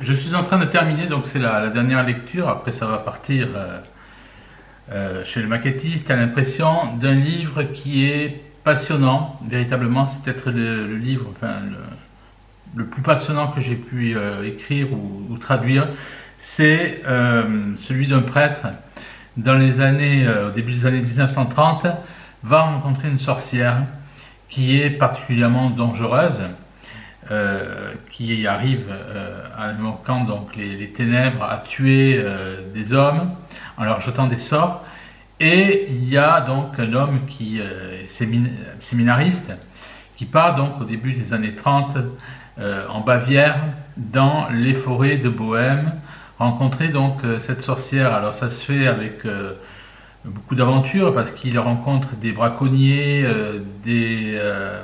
Je suis en train de terminer, donc c'est la dernière lecture, après ça va partir chez le maquettiste, à l'impression d'un livre qui est passionnant, véritablement, c'est peut-être le livre le plus passionnant que j'ai pu écrire ou traduire, c'est celui d'un prêtre, au début des années 1930, va rencontrer une sorcière qui est particulièrement dangereuse, qui arrive en invoquant donc les ténèbres à tuer des hommes en leur jetant des sorts. Et il y a donc un homme qui est séminariste qui part donc au début des années 30 en Bavière, dans les forêts de Bohême, rencontrer donc cette sorcière. Alors ça se fait avec beaucoup d'aventures, parce qu'il rencontre des braconniers,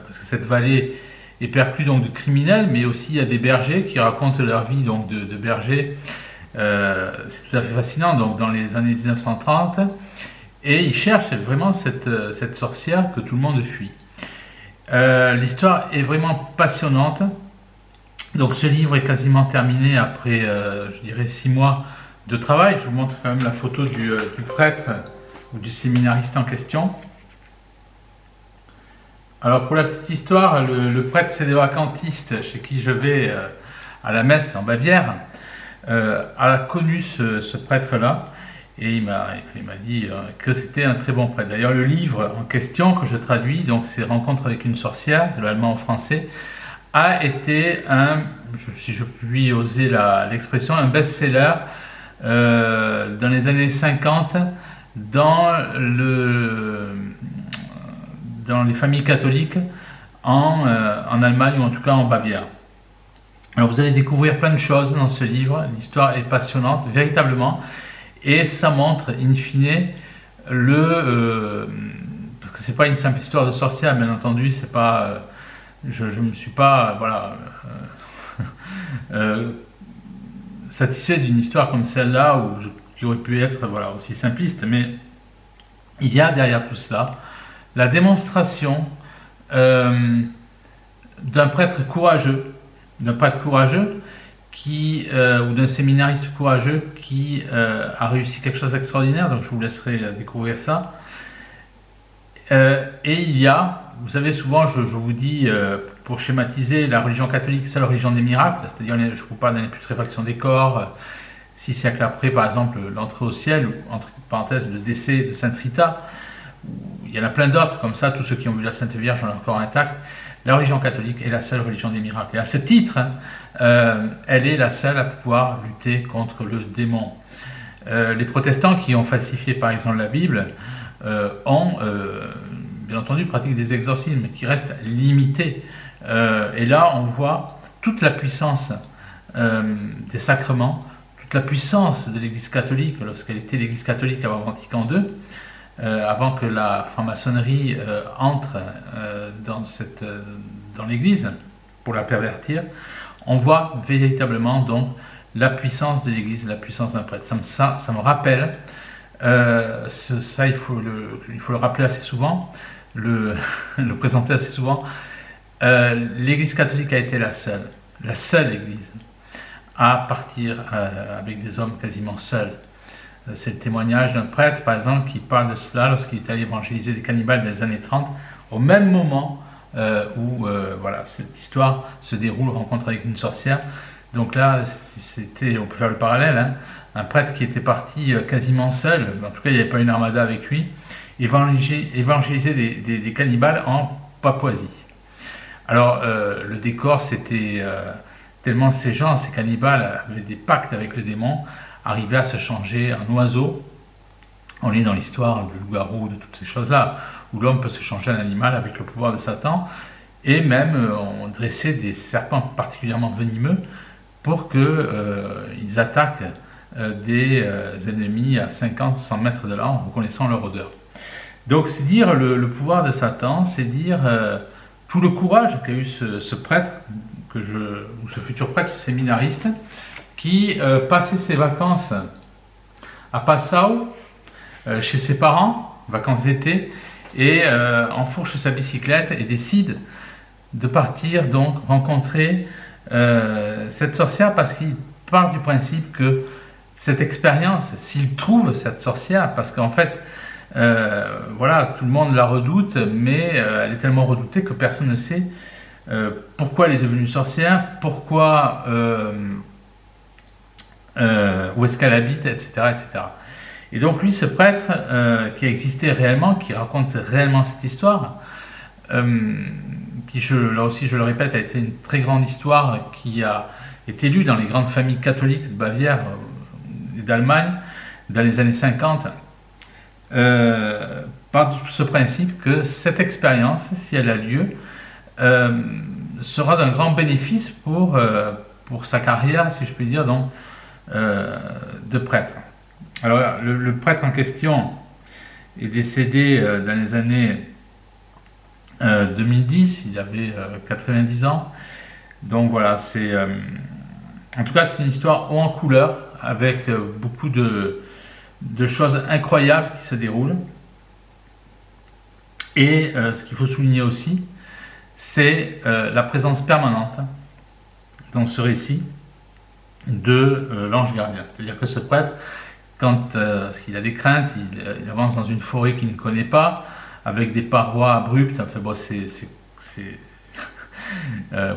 parce que cette vallée est perclue donc de criminels, mais aussi il y a des bergers qui racontent leur vie donc de bergers. C'est tout à fait fascinant, donc dans les années 1930, et il cherche vraiment cette sorcière que tout le monde fuit. L'histoire est vraiment passionnante. Donc ce livre est quasiment terminé après, je dirais, 6 mois de travail. Je vous montre quand même la photo du prêtre ou du séminariste en question. Alors pour la petite histoire, le prêtre sédévacantiste chez qui je vais à la messe en Bavière a connu ce prêtre-là, et il m'a dit que c'était un très bon prêtre. D'ailleurs le livre en question que je traduis, donc c'est Rencontre avec une sorcière, de l'allemand au français, a été si je puis oser l'expression, un best-seller dans les années 50 dans les familles catholiques en Allemagne, ou en tout cas en Bavière. Alors vous allez découvrir plein de choses dans ce livre, l'histoire est passionnante, véritablement, et ça montre, in fine, parce que c'est pas une simple histoire de sorcière, bien entendu, c'est pas... je ne me suis pas satisfait d'une histoire comme celle-là, qui aurait pu être aussi simpliste, mais il y a derrière tout cela la démonstration d'un prêtre courageux, ou d'un séminariste courageux qui a réussi quelque chose d'extraordinaire. Donc je vous laisserai découvrir ça. Et il y a, vous savez, souvent je vous dis, pour schématiser, la religion catholique c'est la religion des miracles, c'est-à-dire je vous parle de la putréfaction des corps, 6 siècles après par exemple l'entrée au ciel, ou entre parenthèses le décès de Sainte Rita. Il y en a plein d'autres comme ça, tous ceux qui ont vu la Sainte Vierge ont leur corps intact. La religion catholique est la seule religion des miracles. Et à ce titre, elle est la seule à pouvoir lutter contre le démon. Les protestants qui ont falsifié par exemple la Bible ont bien entendu pratiqué des exorcismes qui restent limités. Et là, on voit toute la puissance des sacrements, toute la puissance de l'Église catholique, lorsqu'elle était l'Église catholique avant Vatican II. Avant que la franc-maçonnerie entre dans l'Église pour la pervertir, on voit véritablement donc la puissance de l'Église, la puissance d'un prêtre. Ça me rappelle, il faut le rappeler assez souvent, le présenter assez souvent. L'Église catholique a été la seule Église à partir avec des hommes quasiment seuls. C'est le témoignage d'un prêtre, par exemple, qui parle de cela lorsqu'il est allé évangéliser des cannibales dans les années 30, au même moment où cette histoire se déroule, rencontre avec une sorcière. Donc là, on peut faire le parallèle, un prêtre qui était parti quasiment seul, en tout cas il n'y avait pas une armada avec lui, évangéliser des cannibales en Papouasie. Alors le décor, c'était tellement ces cannibales avaient des pactes avec le démon, arriver à se changer en oiseau. On lit dans l'histoire du loup-garou, de toutes ces choses-là, où l'homme peut se changer en animal avec le pouvoir de Satan, et même on dressait des serpents particulièrement venimeux pour qu'ils attaquent des ennemis à 50-100 mètres de là en reconnaissant leur odeur. Donc c'est dire le pouvoir de Satan, c'est dire tout le courage qu'a eu ce prêtre, ou ce futur prêtre, ce séminariste, qui passait ses vacances à Passau, chez ses parents, vacances d'été, et enfourche sa bicyclette et décide de partir donc rencontrer cette sorcière, parce qu'il part du principe que cette expérience, s'il trouve cette sorcière, parce qu'en fait, voilà, tout le monde la redoute, mais elle est tellement redoutée que personne ne sait pourquoi elle est devenue sorcière, pourquoi, où est-ce qu'elle habite, etc., etc. Et donc lui, ce prêtre qui a existé réellement, qui raconte réellement cette histoire, qui, là aussi je le répète, a été une très grande histoire, qui a été lue dans les grandes familles catholiques de Bavière et d'Allemagne dans les années 50, par ce principe que cette expérience, si elle a lieu, sera d'un grand bénéfice pour sa carrière, si je puis dire, donc, de prêtre. Alors le prêtre en question est décédé dans les années 2010, il avait 90 ans. Donc voilà, c'est en tout cas c'est une histoire haut en couleur avec beaucoup de choses incroyables qui se déroulent. Et ce qu'il faut souligner aussi, c'est la présence permanente dans ce récit de l'ange gardien. C'est-à-dire que ce prêtre, quand il a des craintes, il avance dans une forêt qu'il ne connaît pas, avec des parois abruptes. Enfin bon,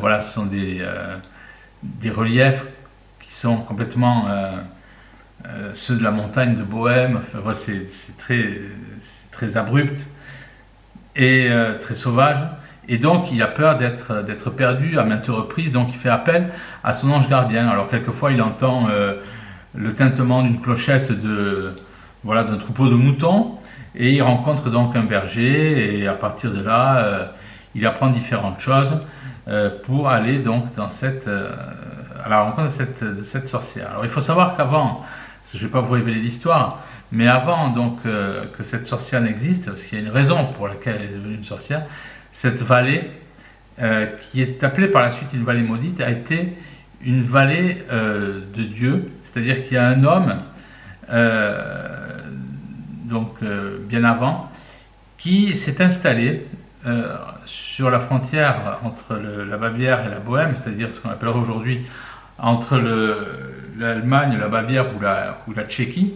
voilà, ce sont des reliefs qui sont complètement ceux de la montagne de Bohême. Enfin, voilà, c'est très abrupt et très sauvage. Et donc il a peur d'être perdu à maintes reprises, donc il fait appel à son ange gardien. Alors quelquefois il entend le tintement d'une clochette d'un troupeau de moutons, et il rencontre donc un berger, et à partir de là il apprend différentes choses pour aller donc à la rencontre de cette sorcière. Alors il faut savoir qu'avant, je ne vais pas vous révéler l'histoire, mais avant donc que cette sorcière n'existe, parce qu'il y a une raison pour laquelle elle est devenue une sorcière, cette vallée, qui est appelée par la suite une vallée maudite, a été une vallée de Dieu, c'est-à-dire qu'il y a un homme, bien avant, qui s'est installé sur la frontière entre la Bavière et la Bohême, c'est-à-dire ce qu'on appellerait aujourd'hui entre l'Allemagne, la Bavière ou la Tchéquie,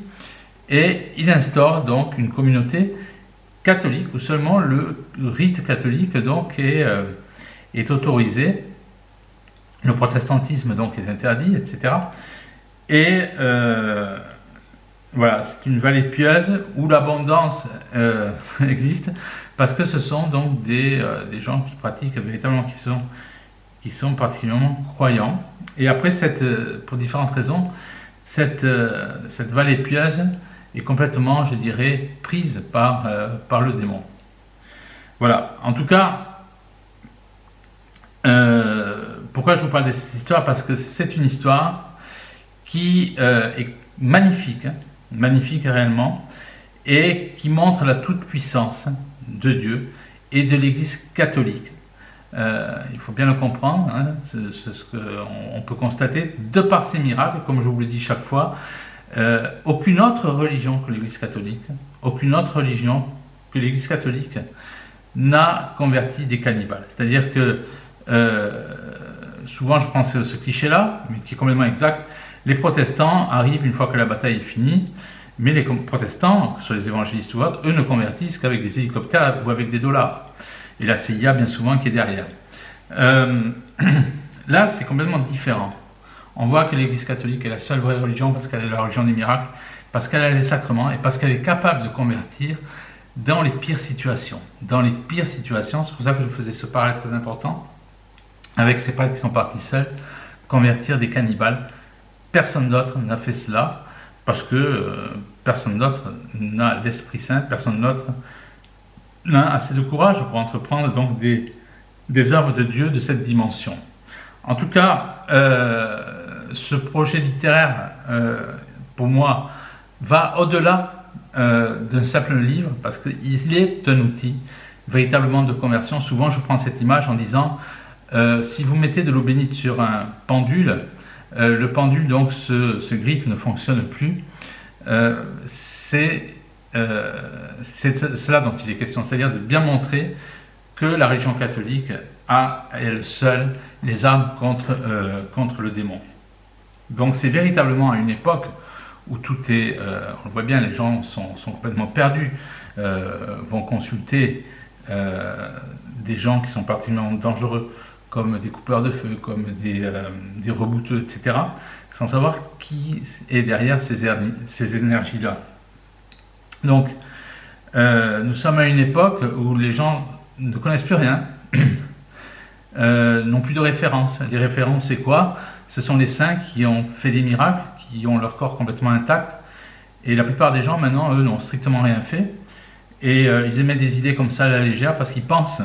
et il instaure donc une communauté catholique où seulement le rite catholique donc est autorisé, le protestantisme donc est interdit, etc. Et voilà, c'est une vallée pieuse où l'abondance existe, parce que ce sont donc des gens qui pratiquent véritablement, qui sont particulièrement croyants. Et après, pour différentes raisons, cette vallée pieuse est complètement, je dirais, prise par le démon. Voilà, en tout cas, pourquoi je vous parle de cette histoire? Parce que c'est une histoire qui est magnifique, magnifique réellement, et qui montre la toute-puissance de Dieu et de l'Église catholique. Il faut bien le comprendre, hein, c'est ce qu'on peut constater de par ces miracles, comme je vous le dis chaque fois. Aucune autre religion que l'Église catholique, n'a converti des cannibales. C'est-à-dire que souvent je pense ce cliché-là, mais qui est complètement exact. Les protestants arrivent une fois que la bataille est finie, mais les protestants, que ce soit les évangélistes ou autres, eux ne convertissent qu'avec des hélicoptères ou avec des dollars. Et la CIA bien souvent qui est derrière. Là c'est complètement différent. On voit que l'Église catholique est la seule vraie religion, parce qu'elle est la religion des miracles, parce qu'elle a les sacrements, et parce qu'elle est capable de convertir dans les pires situations. Dans les pires situations, c'est pour ça que je faisais ce parallèle très important, avec ces prêtres qui sont partis seuls, convertir des cannibales. Personne d'autre n'a fait cela, parce que personne d'autre n'a l'Esprit Saint, personne d'autre n'a assez de courage pour entreprendre donc des œuvres de Dieu de cette dimension. En tout cas, ce projet littéraire, pour moi, va au-delà d'un simple livre, parce qu'il est un outil véritablement de conversion. Souvent, je prends cette image en disant, si vous mettez de l'eau bénite sur un pendule, le pendule donc se grippe, ne fonctionne plus. C'est cela dont il est question, c'est-à-dire de bien montrer que la religion catholique a, elle seule, les armes contre le démon. Donc c'est véritablement à une époque où tout est, on le voit bien, les gens sont complètement perdus, vont consulter des gens qui sont particulièrement dangereux, comme des coupeurs de feu, comme des rebouteux, etc., sans savoir qui est derrière ces énergies-là. Donc, nous sommes à une époque où les gens ne connaissent plus rien, n'ont plus de références. Les références, c'est quoi? Ce sont les saints qui ont fait des miracles, qui ont leur corps complètement intact, et la plupart des gens, maintenant, eux, n'ont strictement rien fait, et ils émettent des idées comme ça à la légère, parce qu'ils pensent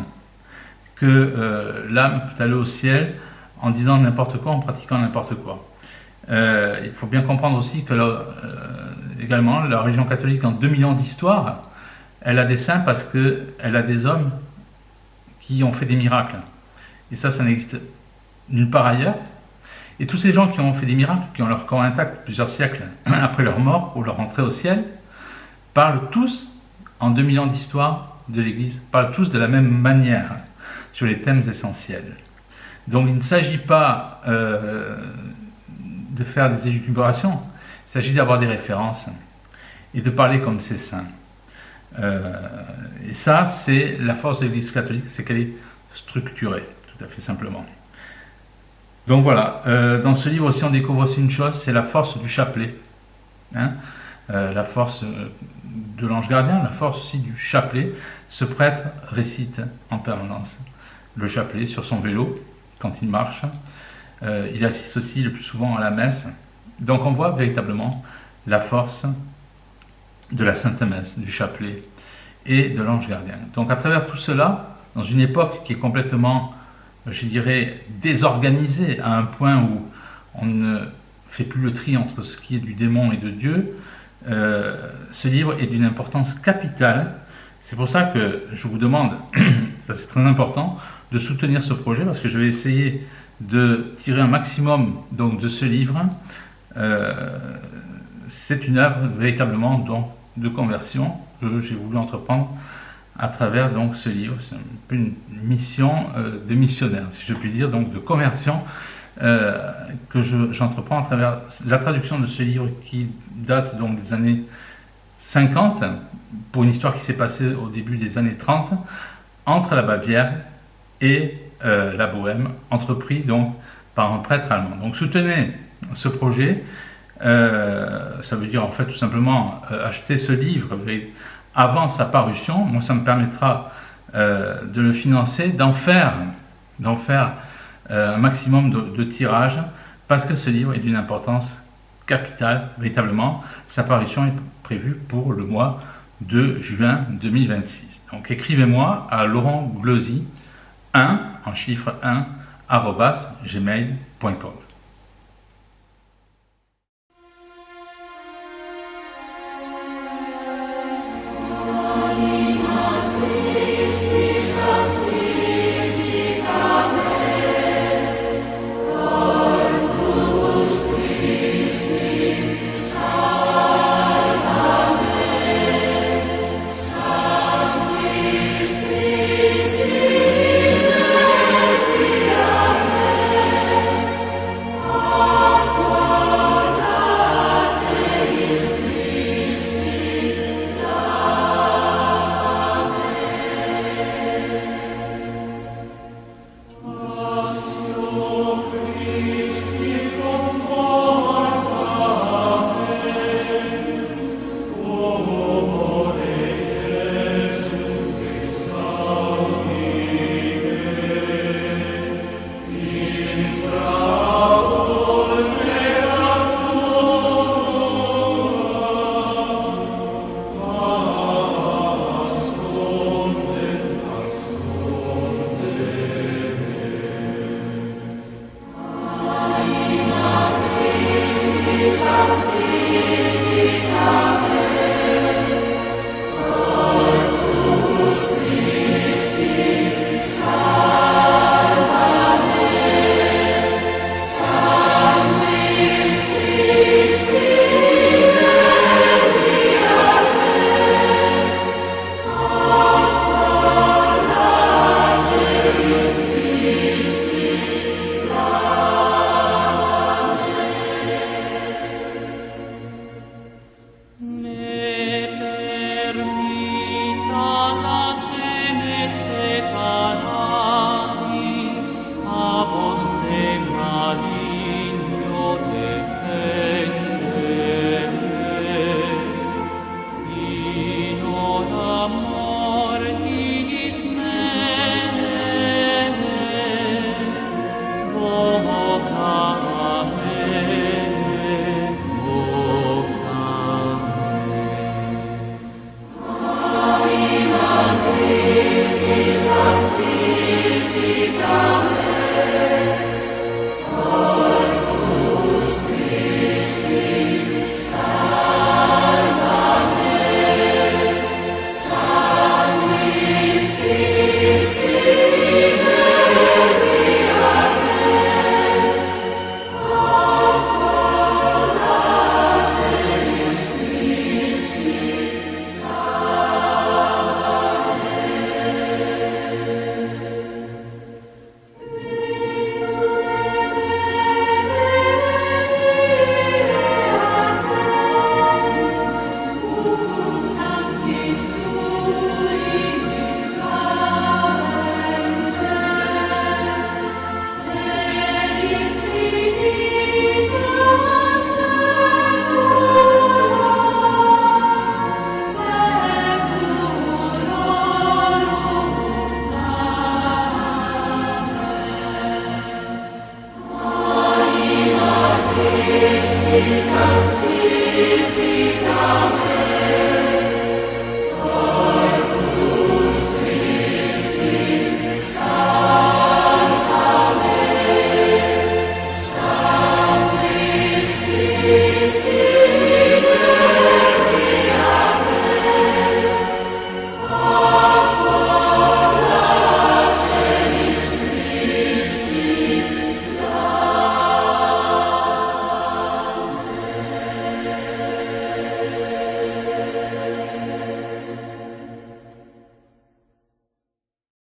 que l'âme peut aller au ciel en disant n'importe quoi, en pratiquant n'importe quoi. Il faut bien comprendre aussi que également la religion catholique, en 2000 ans d'histoire, elle a des saints parce qu'elle a des hommes qui ont fait des miracles. Et ça n'existe nulle part ailleurs. Et tous ces gens qui ont fait des miracles, qui ont leur corps intact plusieurs siècles après leur mort ou leur entrée au ciel, parlent tous, en 2000 ans d'histoire de l'Église, parlent tous de la même manière sur les thèmes essentiels. Donc il ne s'agit pas de faire des élucubrations, il s'agit d'avoir des références et de parler comme ces saints. Et ça, c'est la force de l'Église catholique, c'est qu'elle est structurée, tout à fait simplement. Donc voilà, dans ce livre aussi, on découvre aussi une chose, c'est la force du chapelet. La force de l'ange gardien, la force aussi du chapelet. Ce prêtre récite en permanence le chapelet sur son vélo quand il marche. Il assiste aussi le plus souvent à la messe. Donc on voit véritablement la force de la Sainte Messe, du chapelet et de l'ange gardien. Donc à travers tout cela, dans une époque qui est complètement, je dirais, désorganisée à un point où on ne fait plus le tri entre ce qui est du démon et de Dieu, ce livre est d'une importance capitale. C'est pour ça que je vous demande, ça c'est très important, de soutenir ce projet, parce que je vais essayer de tirer un maximum donc, de ce livre. C'est une œuvre véritablement donc, de conversion que j'ai voulu entreprendre à travers donc, ce livre. C'est un peu une mission de missionnaire, si je puis dire, donc de conversion que j'entreprends à travers la traduction de ce livre qui date donc des années 50, pour une histoire qui s'est passée au début des années 30, entre la Bavière et la Bohème, entrepris donc par un prêtre allemand. Donc soutenez ce projet, ça veut dire en fait tout simplement acheter ce livre avant sa parution. Moi ça me permettra de le financer, d'en faire un maximum de tirages, parce que ce livre est d'une importance capitale, véritablement. Sa parution est prévue pour le mois de juin 2026. Donc écrivez-moi à Laurent Glosy 1, en chiffre 1, @gmail.com.